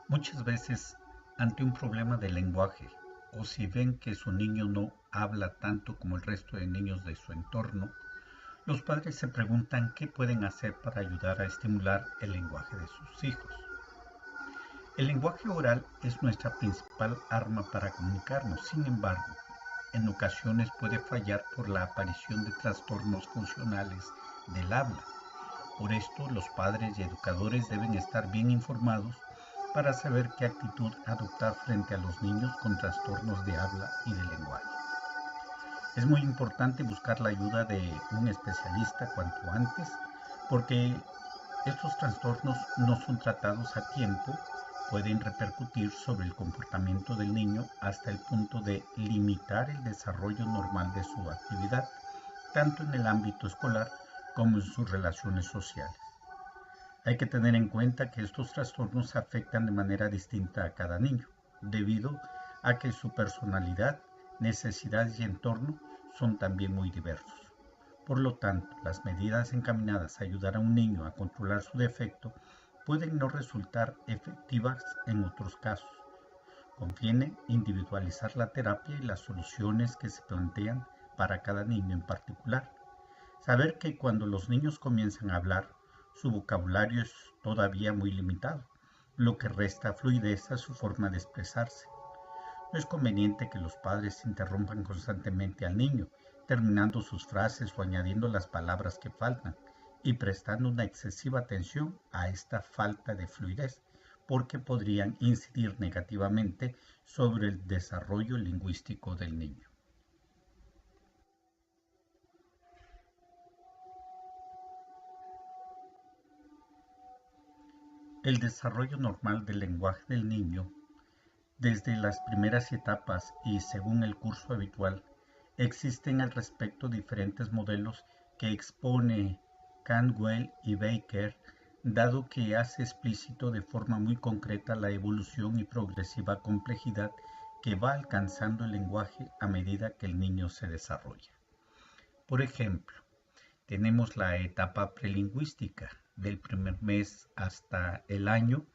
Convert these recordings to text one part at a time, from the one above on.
Muchas veces, ante un problema de lenguaje, o si ven que su niño no habla tanto como el resto de niños de su entorno, los padres se preguntan qué pueden hacer para ayudar a estimular el lenguaje de sus hijos. El lenguaje oral es nuestra principal arma para comunicarnos. Sin embargo, en ocasiones puede fallar por la aparición de trastornos funcionales del habla. Por esto, los padres y educadores deben estar bien informados para saber qué actitud adoptar frente a los niños con trastornos de habla y de lenguaje. Es muy importante buscar la ayuda de un especialista cuanto antes, porque estos trastornos no son tratados a tiempo, pueden repercutir sobre el comportamiento del niño hasta el punto de limitar el desarrollo normal de su actividad, tanto en el ámbito escolar como en sus relaciones sociales. Hay que tener en cuenta que estos trastornos afectan de manera distinta a cada niño, debido a que su personalidad, necesidades y entorno son también muy diversos. Por lo tanto, las medidas encaminadas a ayudar a un niño a controlar su defecto pueden no resultar efectivas en otros casos. Conviene individualizar la terapia y las soluciones que se plantean para cada niño en particular. Saber que cuando los niños comienzan a hablar, su vocabulario es todavía muy limitado, lo que resta fluidez a su forma de expresarse. No es conveniente que los padres interrumpan constantemente al niño, terminando sus frases o añadiendo las palabras que faltan, y prestando una excesiva atención a esta falta de fluidez, porque podrían incidir negativamente sobre el desarrollo lingüístico del niño. El desarrollo normal del lenguaje del niño, desde las primeras etapas y según el curso habitual, existen al respecto diferentes modelos que expone Cantwell y Baker, dado que hace explícito de forma muy concreta la evolución y progresiva complejidad que va alcanzando el lenguaje a medida que el niño se desarrolla. Por ejemplo, tenemos la etapa prelingüística, del primer mes hasta el año,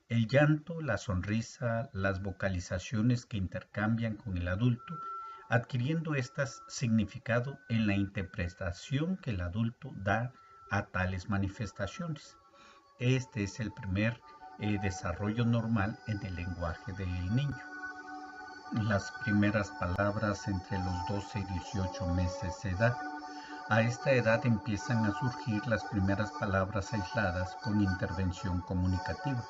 el llanto, la sonrisa, las vocalizaciones que intercambian con el adulto, adquiriendo estas significado en la interpretación que el adulto da a tales manifestaciones. Este es el primer desarrollo normal en el lenguaje del niño. Las primeras palabras entre los 12 y 18 meses de edad. A esta edad empiezan a surgir las primeras palabras aisladas con intervención comunicativa.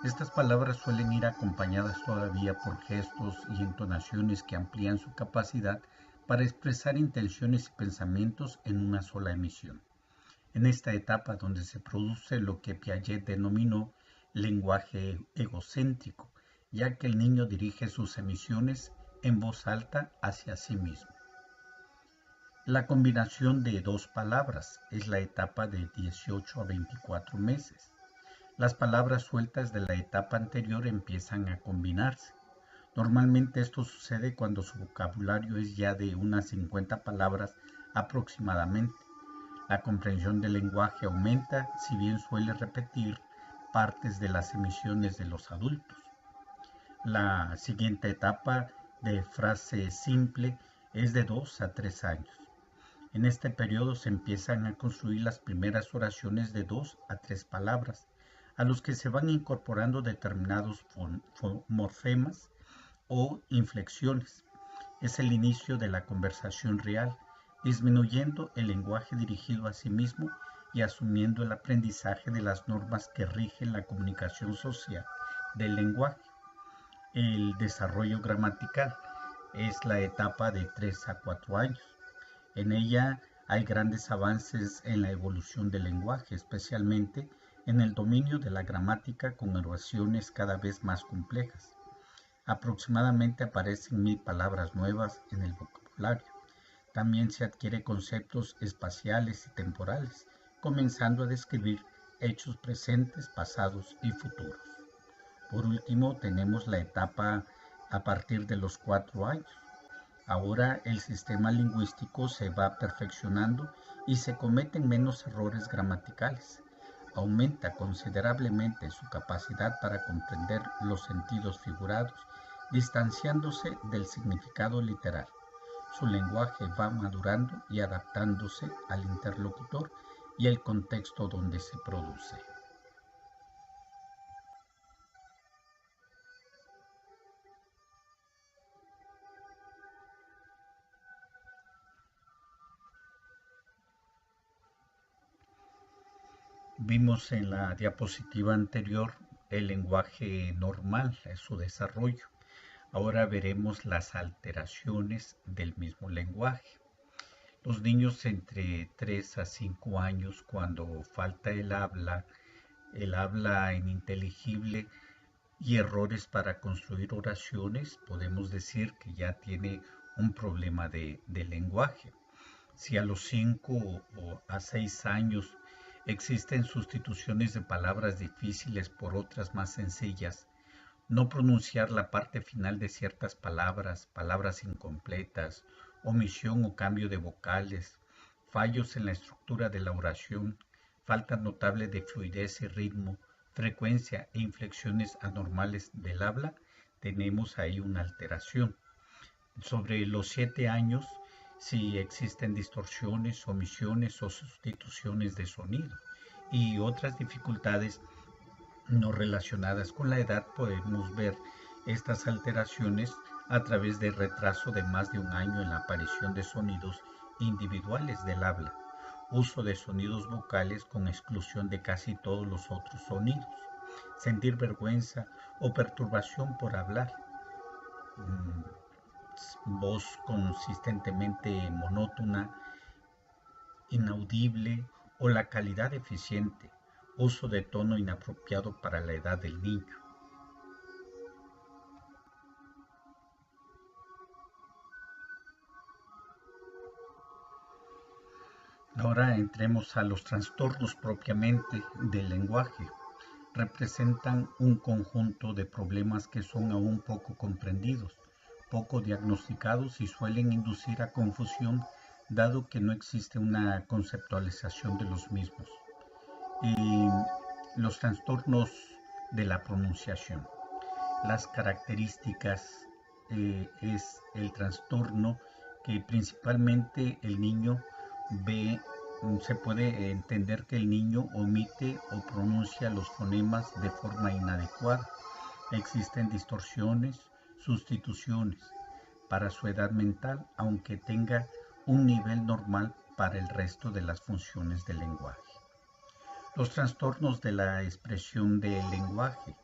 Estas palabras suelen ir acompañadas todavía por gestos y entonaciones que amplían su capacidad para expresar intenciones y pensamientos en una sola emisión. En esta etapa donde se produce lo que Piaget denominó lenguaje egocéntrico, ya que el niño dirige sus emisiones en voz alta hacia sí mismo. La combinación de dos palabras es la etapa de 18 a 24 meses. Las palabras sueltas de la etapa anterior empiezan a combinarse. Normalmente esto sucede cuando su vocabulario es ya de unas 50 palabras aproximadamente. La comprensión del lenguaje aumenta, si bien suele repetir partes de las emisiones de los adultos. La siguiente etapa de frase simple es de 2 a 3 años. En este periodo se empiezan a construir las primeras oraciones de 2 a 3 palabras, a los que se van incorporando determinados morfemas o inflexiones. Es el inicio de la conversación real, disminuyendo el lenguaje dirigido a sí mismo y asumiendo el aprendizaje de las normas que rigen la comunicación social del lenguaje. El desarrollo gramatical es la etapa de 3 a 4 años. En ella hay grandes avances en la evolución del lenguaje, especialmente en el dominio de la gramática con oraciones cada vez más complejas. Aproximadamente aparecen 1000 palabras nuevas en el vocabulario. También se adquiere conceptos espaciales y temporales, comenzando a describir hechos presentes, pasados y futuros. Por último, tenemos la etapa a partir de los 4 años. Ahora el sistema lingüístico se va perfeccionando y se cometen menos errores gramaticales. aumenta considerablemente su capacidad para comprender los sentidos figurados, distanciándose del significado literal. Su lenguaje va madurando y adaptándose al interlocutor y el contexto donde se produce. Vimos en la diapositiva anterior el lenguaje normal, su desarrollo. Ahora veremos las alteraciones del mismo lenguaje. Los niños entre 3 a 5 años, cuando falta el habla ininteligible y errores para construir oraciones, podemos decir que ya tiene un problema de lenguaje. Si a los 5 o a 6 años existen sustituciones de palabras difíciles por otras más sencillas, no pronunciar la parte final de ciertas palabras, palabras incompletas, omisión o cambio de vocales, fallos en la estructura de la oración, falta notable de fluidez y ritmo, frecuencia e inflexiones anormales del habla, tenemos ahí una alteración. Sobre los 7 años, si existen distorsiones, omisiones o sustituciones de sonido y otras dificultades no relacionadas con la edad, podemos ver estas alteraciones a través del retraso de más de un año en la aparición de sonidos individuales del habla, uso de sonidos vocales con exclusión de casi todos los otros sonidos, sentir vergüenza o perturbación por hablar, voz consistentemente monótona, inaudible o la calidad deficiente, uso de tono inapropiado para la edad del niño. Ahora entremos a los trastornos propiamente del lenguaje. Representan un conjunto de problemas que son aún poco comprendidos, poco diagnosticados y suelen inducir a confusión dado que no existe una conceptualización de los mismos. Y los trastornos de la pronunciación. Las características es el trastorno que principalmente el niño ve, se puede entender que el niño omite o pronuncia los fonemas de forma inadecuada. Existen distorsiones, sustituciones para su edad mental, aunque tenga un nivel normal para el resto de las funciones del lenguaje. Los trastornos de la expresión del lenguaje.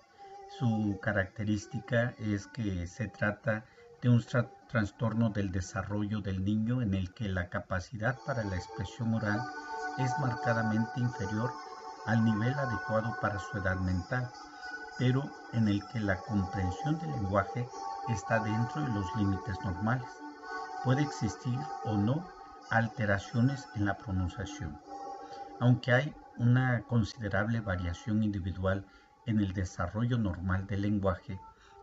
Su característica es que se trata de un trastorno del desarrollo del niño en el que la capacidad para la expresión oral es marcadamente inferior al nivel adecuado para su edad mental, pero en el que la comprensión del lenguaje está dentro de los límites normales. Puede existir o no alteraciones en la pronunciación. Aunque hay una considerable variación individual en el desarrollo normal del lenguaje,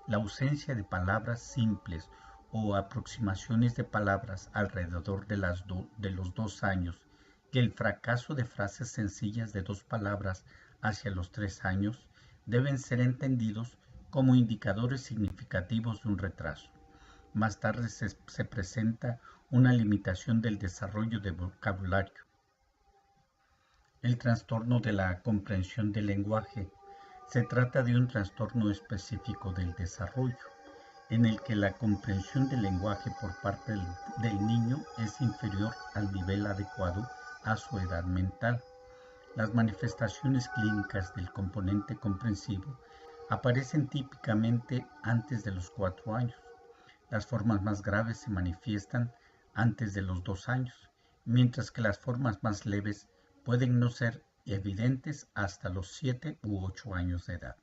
la ausencia de palabras simples o aproximaciones de palabras alrededor de los 2 años y el fracaso de frases sencillas de 2 palabras hacia los 3 años deben ser entendidos como indicadores significativos de un retraso. Más tarde se presenta una limitación del desarrollo de vocabulario. El trastorno de la comprensión del lenguaje. Se trata de un trastorno específico del desarrollo, en el que la comprensión del lenguaje por parte del niño es inferior al nivel adecuado a su edad mental. Las manifestaciones clínicas del componente comprensivo aparecen típicamente antes de los 4 años. Las formas más graves se manifiestan antes de los 2 años, mientras que las formas más leves pueden no ser evidentes hasta los 7 u 8 años de edad.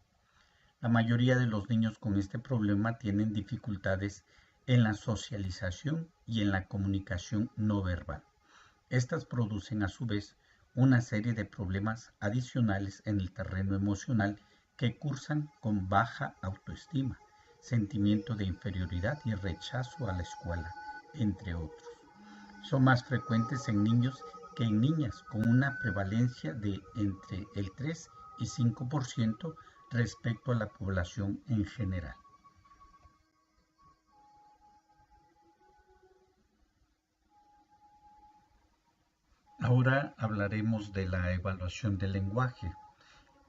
La mayoría de los niños con este problema tienen dificultades en la socialización y en la comunicación no verbal. Estas producen a su vez una serie de problemas adicionales en el terreno emocional que cursan con baja autoestima, sentimiento de inferioridad y rechazo a la escuela, entre otros. Son más frecuentes en niños que en niñas con una prevalencia de entre el 3 y 5% respecto a la población en general. Ahora hablaremos de la evaluación del lenguaje,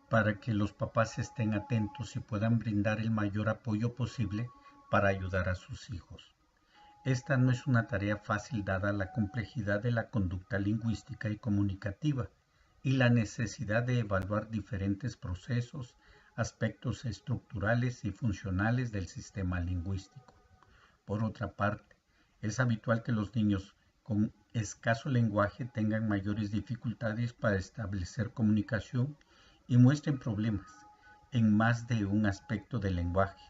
para que los papás estén atentos y puedan brindar el mayor apoyo posible para ayudar a sus hijos. Esta no es una tarea fácil dada la complejidad de la conducta lingüística y comunicativa y la necesidad de evaluar diferentes procesos, aspectos estructurales y funcionales del sistema lingüístico. Por otra parte, es habitual que los niños con escaso lenguaje tengan mayores dificultades para establecer comunicación y muestren problemas en más de un aspecto del lenguaje.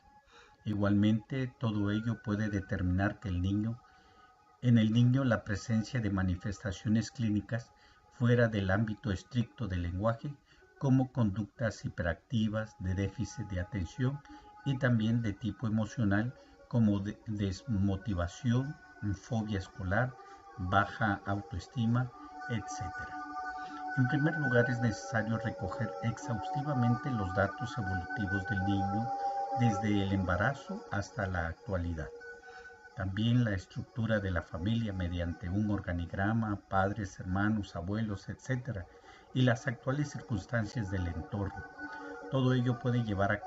Igualmente, todo ello puede determinar que en el niño la presencia de manifestaciones clínicas fuera del ámbito estricto del lenguaje, como conductas hiperactivas, de déficit de atención y también de tipo emocional, como desmotivación, fobia escolar, baja autoestima, etc. En primer lugar, es necesario recoger exhaustivamente los datos evolutivos del niño desde el embarazo hasta la actualidad. También la estructura de la familia mediante un organigrama, padres, hermanos, abuelos, etc. y las actuales circunstancias del entorno. Todo ello se lleva a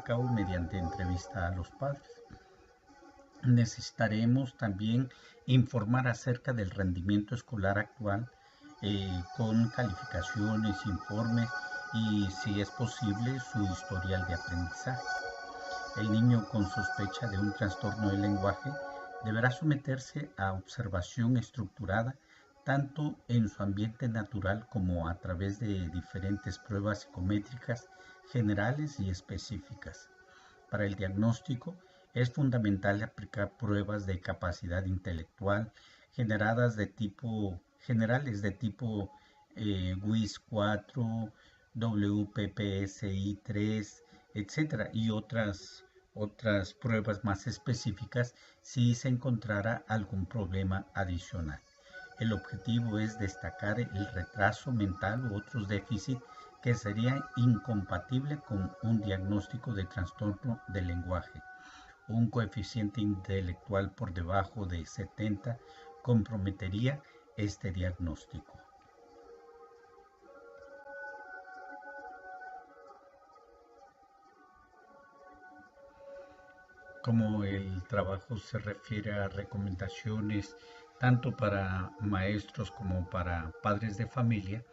cabo mediante entrevista a los padres. Necesitaremos también informar acerca del rendimiento escolar actual con calificaciones, informes y, si es posible, su historial de aprendizaje. El niño con sospecha de un trastorno del lenguaje deberá someterse a observación estructurada tanto en su ambiente natural como a través de diferentes pruebas psicométricas generales y específicas. Para el diagnóstico es fundamental aplicar pruebas de capacidad intelectual generales de tipo WIS 4, WPPSI 3, etc. y otras pruebas más específicas si se encontrara algún problema adicional. El objetivo es destacar el retraso mental u otros déficits que serían incompatibles con un diagnóstico de trastorno del lenguaje. Un coeficiente intelectual por debajo de 70 comprometería este diagnóstico. Como el trabajo se refiere a recomendaciones tanto para maestros como para padres de familia,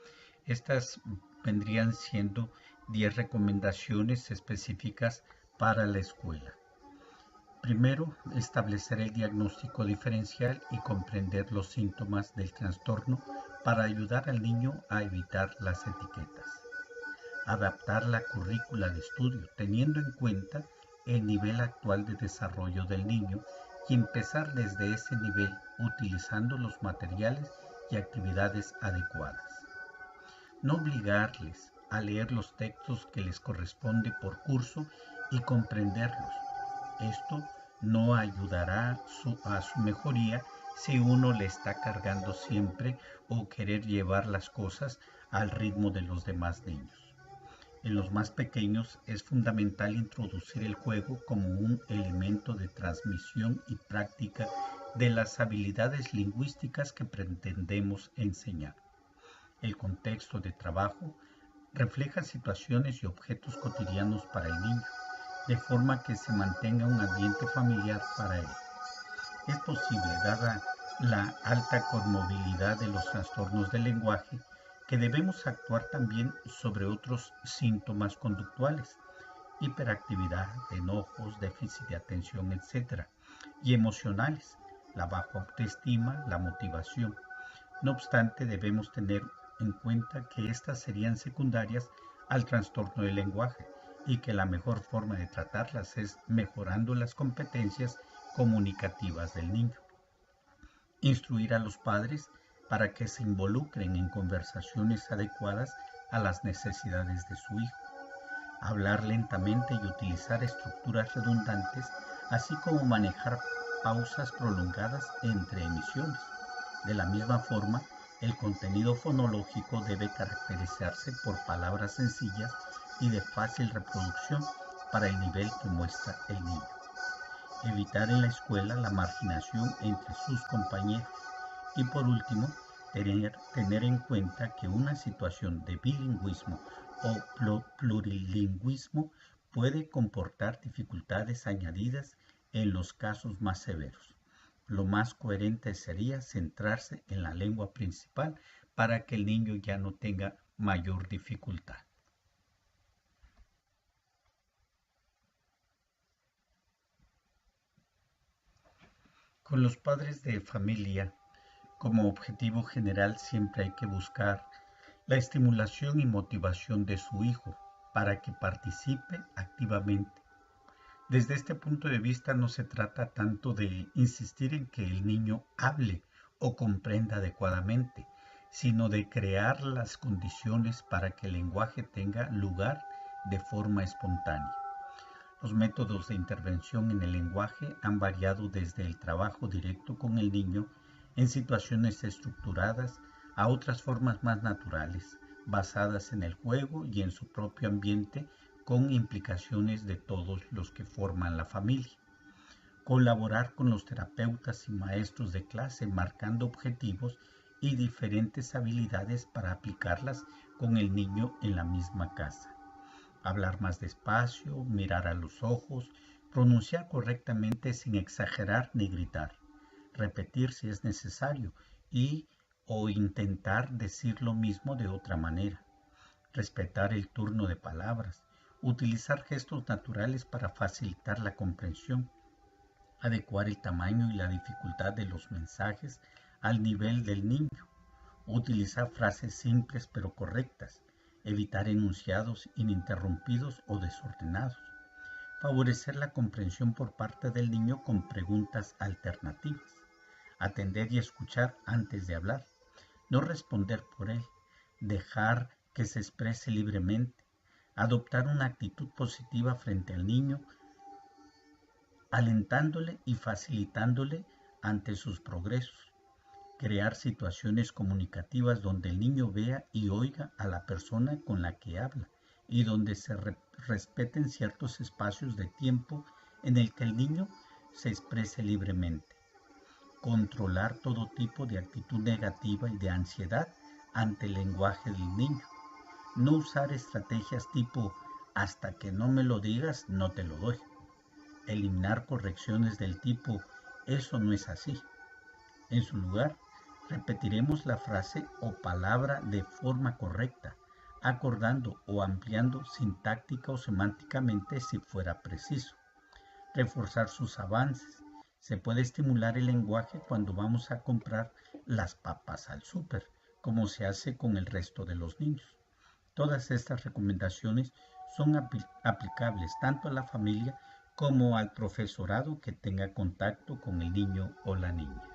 estas vendrían siendo 10 recomendaciones específicas para la escuela. Primero, establecer el diagnóstico diferencial y comprender los síntomas del trastorno para ayudar al niño a evitar las etiquetas. Adaptar la currícula de estudio teniendo en cuenta el nivel actual de desarrollo del niño y empezar desde ese nivel utilizando los materiales y actividades adecuadas. No obligarles a leer los textos que les corresponde por curso y comprenderlos. Esto no ayudará a su mejoría si uno le está cargando siempre o querer llevar las cosas al ritmo de los demás niños. En los más pequeños es fundamental introducir el juego como un elemento de transmisión y práctica de las habilidades lingüísticas que pretendemos enseñar. El contexto de trabajo refleja situaciones y objetos cotidianos para el niño, de forma que se mantenga un ambiente familiar para él. Es posible, dada la alta conmovilidad de los trastornos del lenguaje, que debemos actuar también sobre otros síntomas conductuales, hiperactividad, enojos, déficit de atención, etc., y emocionales, la baja autoestima, la motivación. No obstante, debemos tener en cuenta que estas serían secundarias al trastorno del lenguaje y que la mejor forma de tratarlas es mejorando las competencias comunicativas del niño. Instruir a los padres para que se involucren en conversaciones adecuadas a las necesidades de su hijo. Hablar lentamente y utilizar estructuras redundantes, así como manejar pausas prolongadas entre emisiones. De la misma forma, el contenido fonológico debe caracterizarse por palabras sencillas y de fácil reproducción para el nivel que muestra el niño. Evitar en la escuela la marginación entre sus compañeros. Y por último, tener en cuenta que una situación de bilingüismo o plurilingüismo puede comportar dificultades añadidas en los casos más severos. Lo más coherente sería centrarse en la lengua principal para que el niño ya no tenga mayor dificultad. Con los padres de familia, como objetivo general, siempre hay que buscar la estimulación y motivación de su hijo para que participe activamente. Desde este punto de vista no se trata tanto de insistir en que el niño hable o comprenda adecuadamente, sino de crear las condiciones para que el lenguaje tenga lugar de forma espontánea. Los métodos de intervención en el lenguaje han variado desde el trabajo directo con el niño en situaciones estructuradas a otras formas más naturales, basadas en el juego y en su propio ambiente, con implicaciones de todos los que forman la familia. Colaborar con los terapeutas y maestros de clase marcando objetivos y diferentes habilidades para aplicarlas con el niño en la misma casa. Hablar más despacio, mirar a los ojos, pronunciar correctamente sin exagerar ni gritar, repetir si es necesario y o intentar decir lo mismo de otra manera, respetar el turno de palabras, utilizar gestos naturales para facilitar la comprensión, adecuar el tamaño y la dificultad de los mensajes al nivel del niño, utilizar frases simples pero correctas, evitar enunciados ininterrumpidos o desordenados, favorecer la comprensión por parte del niño con preguntas alternativas, atender y escuchar antes de hablar, no responder por él, dejar que se exprese libremente, adoptar una actitud positiva frente al niño, alentándole y facilitándole ante sus progresos, crear situaciones comunicativas donde el niño vea y oiga a la persona con la que habla y donde se respeten ciertos espacios de tiempo en el que el niño se exprese libremente. Controlar todo tipo de actitud negativa y de ansiedad ante el lenguaje del niño. No usar estrategias tipo hasta que no me lo digas no te lo doy. Eliminar correcciones del tipo eso no es así. En su lugar, repetiremos la frase o palabra de forma correcta, acordando o ampliando sintáctica o semánticamente si fuera preciso. Reforzar sus avances. Se puede estimular el lenguaje cuando vamos a comprar las papas al súper, como se hace con el resto de los niños. Todas estas recomendaciones son aplicables tanto a la familia como al profesorado que tenga contacto con el niño o la niña.